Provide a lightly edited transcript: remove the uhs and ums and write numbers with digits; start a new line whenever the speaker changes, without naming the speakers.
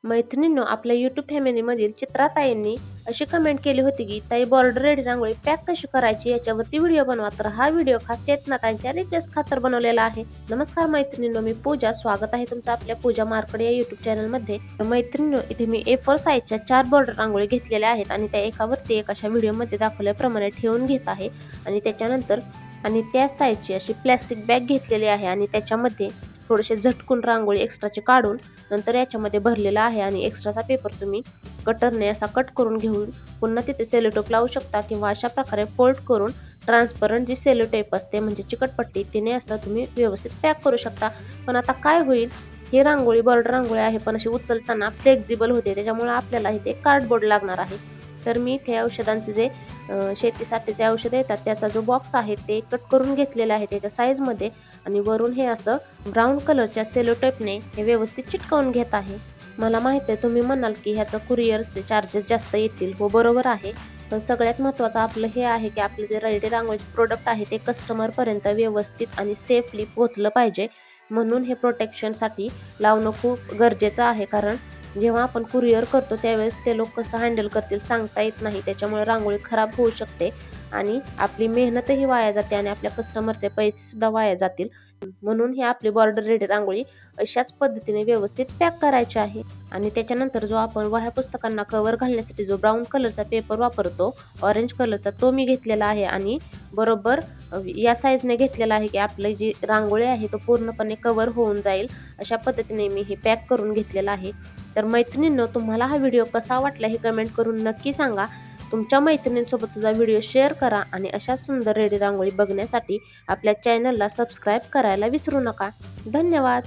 मैत्रिणींनो, आपल्या YouTube फॅमिलीमधील चित्राताईंनी अशी कमेंट केली होती की ताई बॉर्डर रेडी रांगोळी पॅक कशी करायची याच्यावरती व्हिडिओ बनवा. तर हा व्हिडिओ खास चेतनाताईंच्या रिक्वेस्ट खातर बनवलेला आहे. नमस्कार मैत्रिणींनो, मी पूजा. स्वागत आहे तुमचं आपल्या पूजा मार्कडे या YouTube चॅनलमध्ये. तर मैत्रिणींनो, इथे मी A4 साईजच्या 4 बॉर्डर रांगोळी घेतलेल्या आहेत आणि त्या एकावरती एक अशा व्हिडिओमध्ये दाखवल्याप्रमाणे ठेवून घेत आहे. आणि त्याच्यानंतर त्या साईजची अशी प्लॅस्टिक बॅग घेतलेली आहे आणि त्याच्यामध्ये थोडेसे झटकून रांगोळी एक्स्ट्राचे काढून नंतर याच्यामध्ये भरलेला आहे. आणि एक्स्ट्राचा पेपर तुम्ही कटरने असा कट करून घेऊन पुन्हा तिथे सेलोटेप लावू शकता किंवा अशा प्रकारे फोल्ड करून ट्रान्सपरंट जी सेलोटेप असते म्हणजे चिकटपट्टी तिने असं तुम्ही व्यवस्थित पॅक करू शकता. पण आता काय होईल, ही रांगोळी बॉर्डर रांगोळी आहे पण अशी उचलताना फ्लेक्झिबल होते, त्याच्यामुळे आपल्याला इथे कार्डबोर्ड लागणार आहे. तर मी इथे औषधांचे जे शेतीसाठीचे औषध येतात त्याचा जो बॉक्स आहे ते कट करून घेतलेला आहे त्याच्या साईजमध्ये. आणि वरून हे असं ब्राऊन कलरच्या सेलोटेपने हे व्यवस्थित चिटकवून घेत आहे. मला माहित आहे तुम्ही म्हणाल की ह्याचं कुरिअरचे चार्जेस जास्त येतील. हो, बरोबर आहे. पण सगळ्यात महत्त्वाचं आपलं हे आहे की आपले जे रेडी रांगोळीचे प्रोडक्ट आहे ते कस्टमरपर्यंत व्यवस्थित आणि सेफली पोहोचलं पाहिजे. म्हणून हे प्रोटेक्शनसाठी लावणं खूप गरजेचं आहे. कारण जेव्हा आपण कुरिअर करतो त्यावेळेस ते लोक कसं हँडल करतील सांगता येत नाही. त्याच्यामुळे रांगोळी खराब होऊ शकते आणि आपली मेहनतही वाया जाते आणि आपल्या कस्टमरचे पैसेसुद्धा वाया जातील. म्हणून ही आपली बॉर्डर रेडी रांगोळी अशाच पद्धतीने व्यवस्थित पॅक करायची आहे. आणि त्याच्यानंतर जो आपण वह्या पुस्तकांना कव्हर घालण्यासाठी जो ब्राऊन कलरचा पेपर वापरतो, ऑरेंज कलरचा, तो मी घेतलेला आहे. आणि बरोबर या साईजने घेतलेला आहे की आपली जी रांगोळी आहे तो पूर्णपणे कव्हर होऊन जाईल. अशा पद्धतीने मी हे पॅक करून घेतलेला आहे. तर मैत्रिणींनो, तुम्हाला हा व्हिडिओ कसा वाटला हे कमेंट करून नक्की सांगा. तुमच्या मैत्रिणींसोबत तुझा व्हिडिओ शेअर करा आणि अशा सुंदर रेडी रांगोळी बघण्यासाठी आपल्या चॅनलला सबस्क्राईब करायला विसरू नका. धन्यवाद.